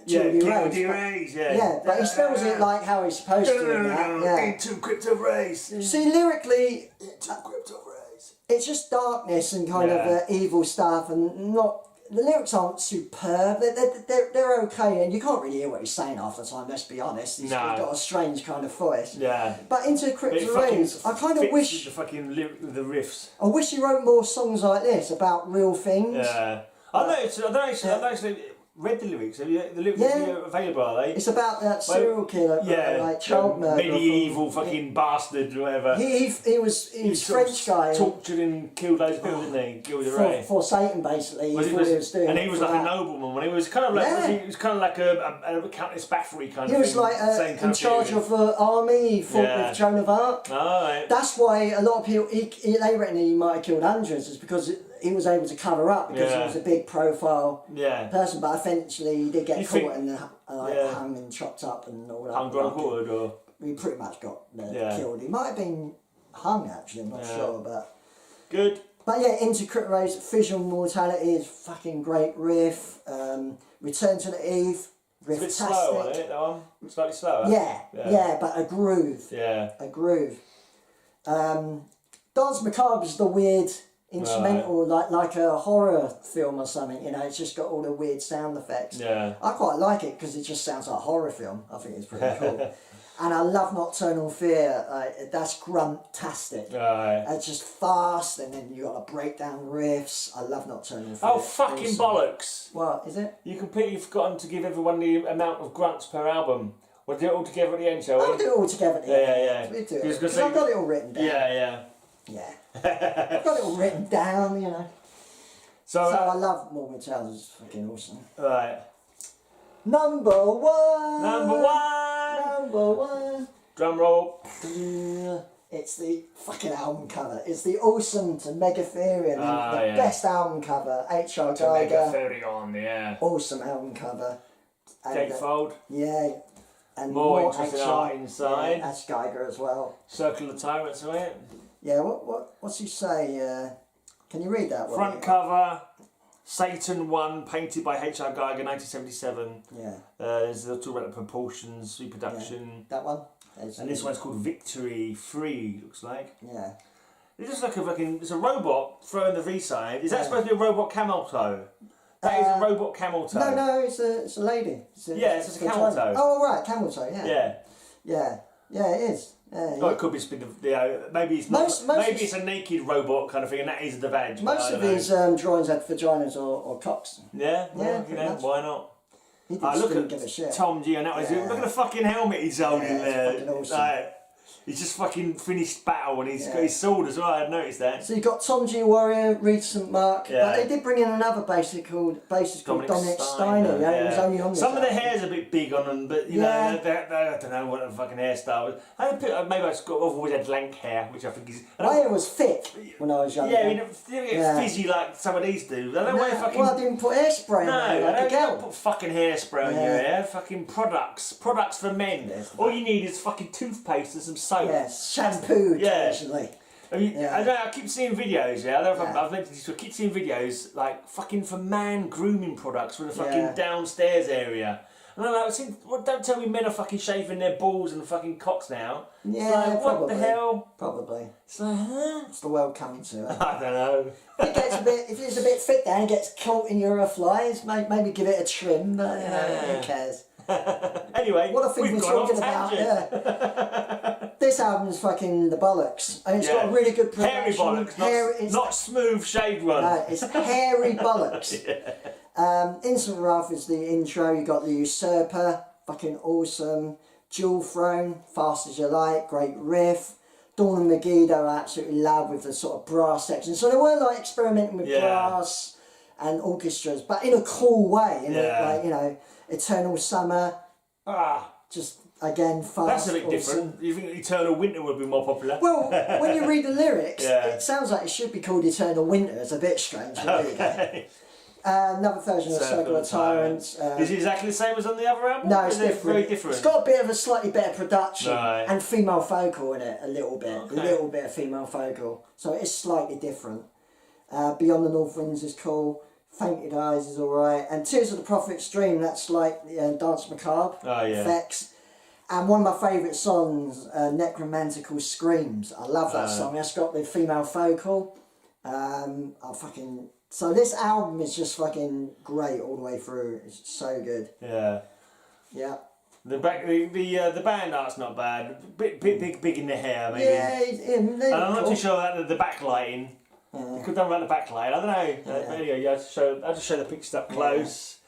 Gildy Rays. Yeah, but he spells it like how he's supposed to. Into the Crypt of Rays. See, lyrically, Into the Crypt of Rays. It's just darkness and kind of evil stuff, and not. The lyrics aren't superb. They're okay, and you can't really hear what he's saying half the time. Let's be honest. He's got a strange kind of voice. Yeah. But Into the Crypt of Rays, I kind of wish the fucking the riffs. I wish he wrote more songs like this about real things. Yeah. I've actually read the lyrics. The lyrics are available, are they? It's about that serial killer, like child murder. Medieval fucking bastard or whatever. He was French guy. Tortured and killed loads of people, didn't he? Gildy Ray. For Satan, basically. He was doing. And he was like a nobleman. When he was kind of like he was kind of like a Countess Bathory kind of thing. He was like in charge of the army. He fought with Joan of Arc. Oh, right. That's why a lot of people they reckon he might have killed hundreds, is because he was able to cover up because he was a big profile person, but eventually he did get caught and hung and chopped up and all that. Hung on quartered, or he pretty much got killed. He might have been hung actually, I'm not sure, but good. But yeah, Into Crypt Rays, Visual Mortality is fucking great riff. Return to the Eve, riff. It's a bit slow, isn't it? That one, slightly slower. Yeah, but a groove. Yeah, a groove. Dance Macabre is the weird instrumental, like a horror film or something, you know, it's just got all the weird sound effects. Yeah. I quite like it because it just sounds like a horror film. I think it's pretty cool. And I love Nocturnal Fear, that's gruntastic. Right. It's just fast, and then you got to break down riffs. I love Nocturnal Fear. Oh, fucking bollocks. What, is it? You completely forgotten to give everyone the amount of grunts per album. We'll do it all together at the end, shall we? I'll do it all together at the end. Yeah. We do it. Because I've got it all written down. Yeah. I've got it all written down, you know. So I love Moby Tales, it's fucking awesome. Right. Number one. Drum roll. It's the fucking album cover. It's the awesome to Megatherion, the best album cover. H.R. Geiger. Megatherion, awesome album cover. Gatefold. And more interesting art inside. Yeah, that's Geiger as well. Circle of Tyrants, right? Yeah, what's he say? Can you read that? Front cover, Satan 1, painted by H.R. Geiger, 1977. Yeah. There's a talk about the proportions, reproduction. That one. And this one's called Victory 3, looks like. Yeah. It's just like it's a robot throwing the V-side. Is that supposed to be a robot camel toe? That is a robot camel toe. No, it's a lady. It's a camel toe. Oh, right, camel toe, Yeah, it is. It could be maybe it's not. Maybe it's a naked robot kind of thing, and that is the veg. Most of his drawings had vaginas or cocks. Yeah, why not? He didn't give a shit. Tom G, and that was it. Look at the fucking helmet he's holding there. Fucking awesome. He's just fucking finished battle, and he's got his sword as well. I had noticed that. So you got Tom G Warrior, Reed St Mark, but they did bring in another bassist called Dominic Steiner. He was only on this. Some of the hair's a bit big on them, but you know, I don't know what the fucking hairstyle was. Maybe I've always had lank hair, which I think is. My hair was thick when I was younger. Yeah, it didn't get fizzy like some of these do. I don't know why fucking. Well, I didn't put hairspray on I don't put fucking hairspray on your hair. Fucking products for men. All you need is fucking toothpaste and some soap. Yes, shampoo occasionally. I don't know, I keep seeing videos, I don't know if I've mentioned this, but I keep seeing videos like fucking for man grooming products for the fucking downstairs area. And I'm like, don't tell me men are fucking shaving their balls and fucking cocks now. Yeah, it's like, what probably. the hell? Probably. It's like, huh? It's the world coming to it. I don't know. If it's a bit thick there and gets caught in your flies, maybe give it a trim, but who cares? Anyway, what I think we've we're gone talking off about. tangent. This album's fucking the bollocks, and it's got a really good production. Hairy bollocks, not smooth shaved one. No, it's hairy bollocks. Instant Wrath is the intro. You got the Usurper, fucking awesome. Jewel Throne, Fast as You Like, great riff. Dawn and Megiddo I absolutely love with the sort of brass section. So they were like experimenting with brass and orchestras, but in a cool way. Like, you know, Eternal Summer. Just again, fast. That's a bit different. You think Eternal Winter would be more popular? Well, when you read the lyrics, it sounds like it should be called Eternal Winter. It's a bit strange. Okay. Another version of Circle of Tyrants. Is it exactly the same as on the other album? No, it's different. Very different. It's got a bit of a slightly better production and female vocal in it, a little bit. Okay. A little bit of female vocal. So it is slightly different. Beyond the North Winds is cool. Fainted Eyes is alright. And Tears of the Prophet's Dream, that's like Dance Macabre effects. And one of my favourite songs, Necromantical Screams. I love that song. That's got the female vocal. So this album is just fucking great all the way through. It's so good. Yeah. Yeah. The band art's not bad. Big in the hair maybe. Yeah, and I'm not too sure about the backlighting. You could have done about the backlight. I don't know. But anyway, I just show the pictures up close,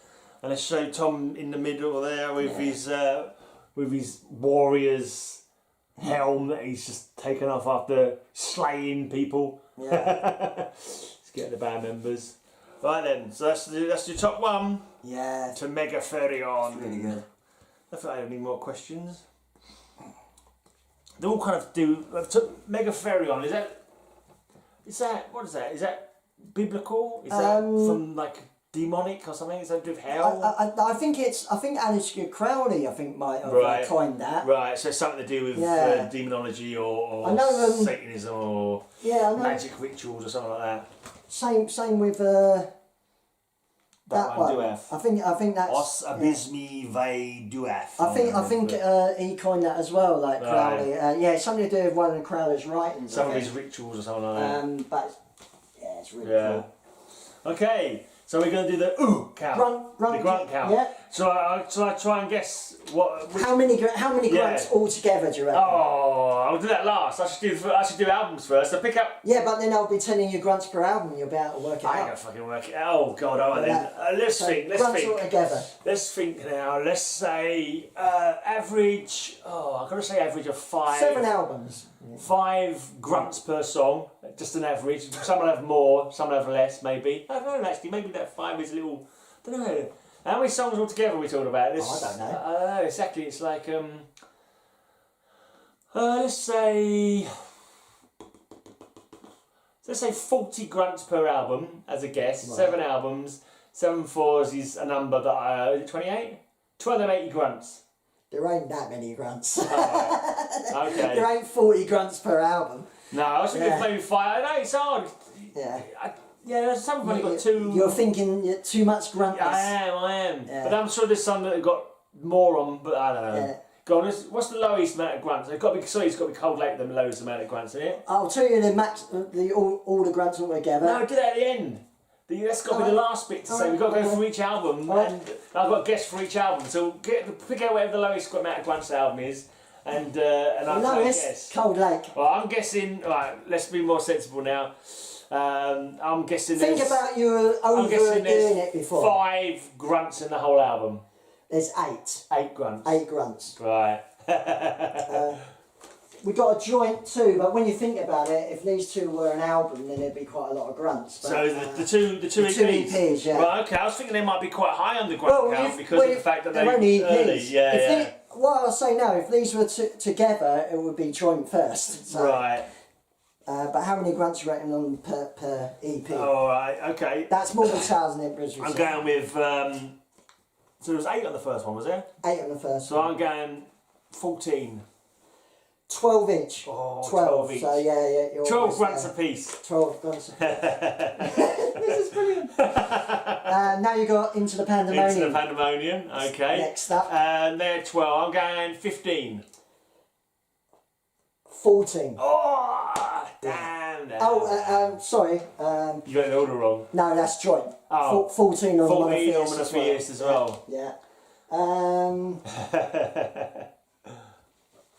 and I show Tom in the middle there with his warrior's helm that he's just taken off after slaying people. Yeah. Get the band members. Right then, so that's your top one. Yeah. To Megatherion. Really good. I don't think I have any more questions. They all kind of do. Megatherion, is that what is that? Is that biblical? Is that from like demonic or something? Is that to do with hell? I think Alistair Crowley might have coined that. Right, so it's something to do with demonology or I know, Satanism or magic rituals or something like that. Same with that one. Dueth. I think that's Os abysmi ve dueth. I think he coined that as well, like Crowley. Something to do with one of Crowley's writings. Some of his rituals or something like that. But it's really cool. Okay. So we're going to do the count, the grunt count. Yeah. So I try and guess what. How many grunts altogether do you reckon? Oh, I'll do that last. I should do albums first. So pick up. Yeah, but then I'll be telling you grunts per album. You'll be able to work it out. I ain't gonna fucking work it out. Oh God, alright then. Let's think. Grunts altogether. Let's think now. Let's say average. Oh, I've got to say average of 5. 7 albums. 5 grunts per song, just an average. Some will have more, some will have less, maybe. I don't know, actually, maybe that 5 is a little, I don't know. How many songs altogether are we talking about? I don't know. I don't know, exactly, it's like, let's say 40 grunts per album, as a guess. Right. 7 albums, 7 fours is a number that is it 28? 280 grunts. There ain't that many grunts. Okay. There ain't 40 grunts per album. No, I was thinking maybe 5. I know it's hard. Yeah. Some have got 2. You're thinking too much gruntness. I am. Yeah. But I'm sure there's some that have got more on, but I don't know. Yeah. Go on, what's the lowest amount of grunts? It's got to be Cold Lake, the lowest amount of grunts, isn't it? I'll tell you the max, all the grunts all together. No, do that at the end. That's got to be the last bit to say. We've got to go through each album, and I've got a guess for each album. So pick out whatever the lowest amount of grunts the album is, and I'll guess. Cold Lake. Well, I'm guessing. Right, let's be more sensible now. I'm guessing. Think about you overdoing it before. 5 grunts in the whole album. There's 8. 8 grunts. 8 grunts. Right. We got a joint too, but when you think about it, if these 2 were an album, then there'd be quite a lot of grunts. But, so the two EPs, yeah. Right, okay. I was thinking they might be quite high on the grunt count because of the fact that they're only EPs. Early. What I'll say now, if these were together, it would be joint first. So, right. But how many grunts you reckon on per EP? Oh, right, okay. That's Moby Tales and Emperor's I'm going with. So there was 8 on the first one, was there? 8 on the first one. So I'm going 14. 12 each. Oh, 12 each. So yeah. 12 grunts a piece. 12 grunts a piece. This is brilliant. Now you got Into the Pandemonium. Into the Pandemonium, okay. Next up. They're 12. I'm going 15. 14. Oh, damn. Oh, sorry. You got the order wrong. No, that's joint. Oh. 14 on 14 on Monotheist Monotheist as well. Yeah.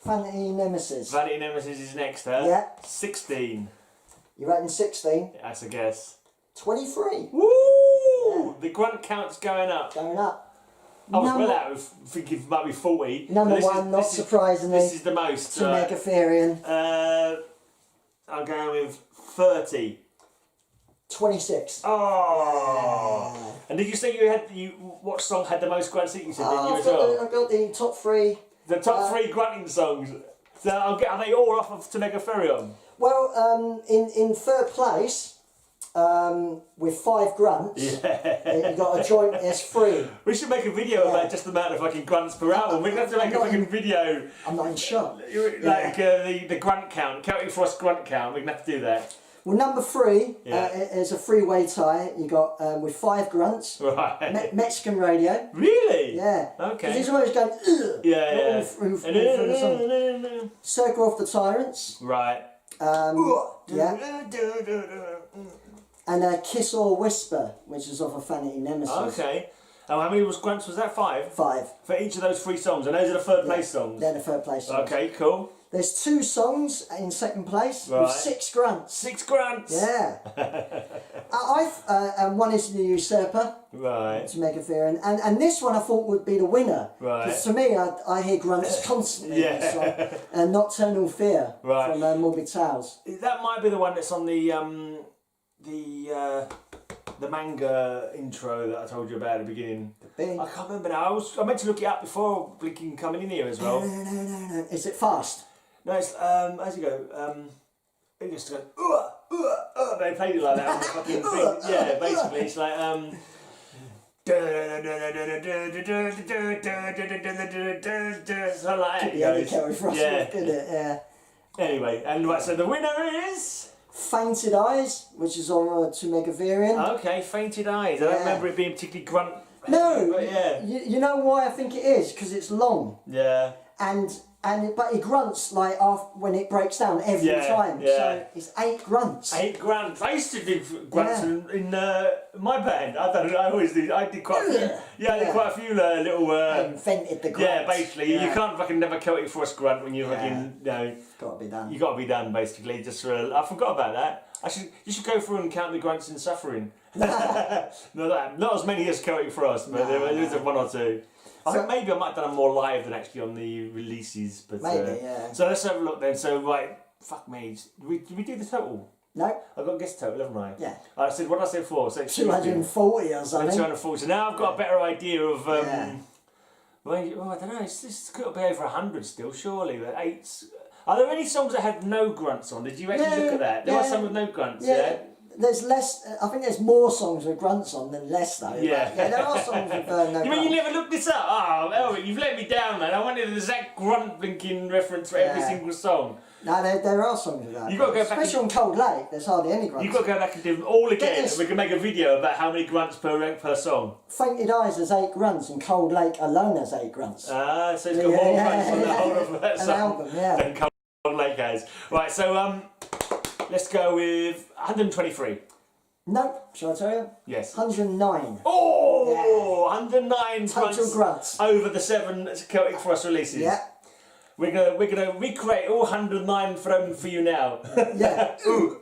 Vanity Nemesis. Vanity Nemesis is next, huh? Yeah. 16. You reckon 16? That's a guess. 23. Woo! Yeah. The grunt count's going up. Going up. I was well out of thinking it might be 40. Number one, not surprisingly. This is the most. To Megatherian. I'm going with 30. 26. Oh! Yeah. And did you say what song had the most grunts that you said? Didn't you as I've well? got the top 3. The top 3 grunting songs. So are they all off of To Megatherion? Well, in third place, with 5 grunts, you got a joint S3. We should make a video about just the amount of fucking grunts per album. We're going to have to make a fucking video. I'm not in shock. Like the grunt count, Celtic Frost grunt count. We're going to have to do that. Well, number 3 is a 3-way tie. You got with 5 grunts. Right. Mexican radio. Really? Yeah. Okay. Because he's always going. Yeah. All through the song. Circle of the Tyrants. Right. Yeah. And Kiss or Whisper, which is off of Vanity Nemesis. Okay. And how many grunts was that? 5? 5. For each of those 3 songs, and those are the third place songs. They're the third place songs. Okay, cool. There's 2 songs in second place with 6 grunts. 6 grunts. Yeah. And one is the Usurper. Right. To Megatherion, and this one I thought would be the winner. Right. Because to me, I hear grunts constantly. In this song. And Nocturnal Fear from Moby Tales. That might be the one that's on the manga intro that I told you about at the beginning. I can't remember now. I meant to look it up before Blinking coming in here as well. No. Is it fast? No, it's as you go. It just goes. They played it like that on the fucking thing. Yeah, basically it's like something like that. Yeah, the Celtic Frost, did it? Yeah. Anyway, and right, so the winner is. Fainted Eyes, which is on To Megatherion. Okay, Fainted Eyes. I don't remember it being particularly grunt. No, but yeah. You know why I think it is? Because it's long. Yeah. But it grunts like when it breaks down every time. Yeah. So it's 8 grunts. 8 grunts. I used to do grunts in my band. I always did. I did quite a few. Yeah, I did quite a few little. I invented the grunts. Yeah, basically, you can't fucking never Celtic Frost grunt when you fucking Got to be done. You got to be done basically. Just I forgot about that. You should go through and count the grunts in Suffering. Not as many as Celtic Frost, but there is one or two. I think maybe I might have done them more live than actually on the releases. But maybe, yeah. So let's have a look then. So right, fuck me. Did we do the total? No. I've got to guess total, haven't I? Yeah. I said, what did I say before? So 240 or something. 240. So now I've got a better idea of. Well, I don't know. This could be over 100 still, surely. But 8. Are there any songs that have no grunts on? Did you actually look at that? There are some with no grunts. Yeah. There's less. I think there's more songs with grunts on than less though. Yeah. Yeah, there are songs with no grunts. You mean you never looked this up? Oh, Elric, you've let me down, man. I wanted an exact grunt blinking reference for every single song. No, there are songs with that. You've got to go back. Especially on Cold Lake, there's hardly any grunts. You've got to go back and do them all again, and we can make a video about how many grunts per song. Fainted Eyes has 8 grunts, and Cold Lake alone has 8 grunts. Ah, so it's got more grunts on the whole of that song than Cold Lake has. Right, so let's go with 123. Nope, shall I tell you? Yes. 109. Oh, 109 total grunts over the 7 Celtic Frost releases. Yeah. We're gonna recreate all 109 for you now. Yeah. Ooh,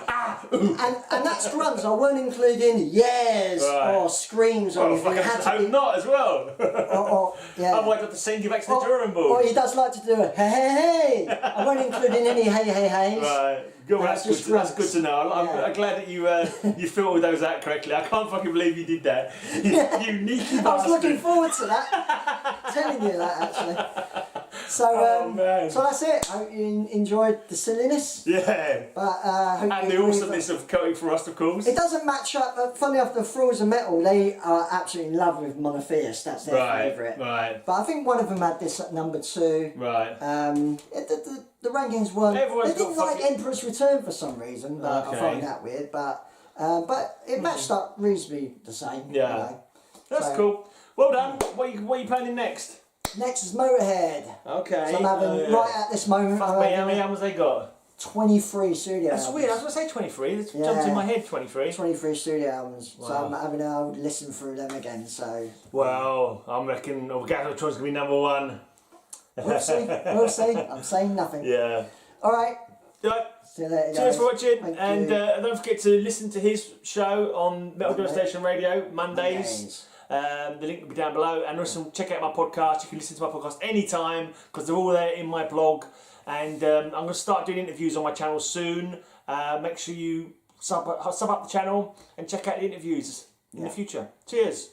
ah, ooh. And that's grunts. I won't include in yeahs or screams or anything. I hope not as well. Yeah. Otherwise, I have to send you back to the drawing board. Or he does like to do a hey. I won't include in any hey. Right. Well, that's good to know. I'm glad that you filtered those out correctly. I can't fucking believe you did that. You sneaky bastard. I was looking forward to that. Telling you that actually. So, so that's it. I hope you enjoyed the silliness. Yeah. But and the awesomeness of Celtic Frost, of course. It doesn't match up. Funny enough, the Frozen Metal, they are absolutely in love with Monotheist. That's their favourite. Right. But I think one of them had this at number 2. Right. The rankings weren't. Everyone's they didn't like Emperor's Return for some reason. But I find that weird. But it matched up reasonably the same. Yeah. You know. That's cool. Well done. What are you planning next? Next is Motorhead. Okay. So I'm having right at this moment. Fuck me, how many albums they got? 23 studio That's albums. weird. I was going to say 23. It jumped in my head, 23. 23 studio albums. Wow. So I'm having a listen through them again. So. Well, I reckon Orgasmo Tron's going to be number one. We'll see. We'll see. I'm saying nothing. Yeah. All right. Right. See you later, Cheers guys. for watching, Thank and you. Don't forget to listen to his show on Metal Devastation Radio Mondays. The link will be down below, and also check out my podcast. You can listen to my podcast anytime because they're all there in my blog. And I'm going to start doing interviews on my channel soon. Make sure you sub up the channel and check out the interviews in the future. Cheers.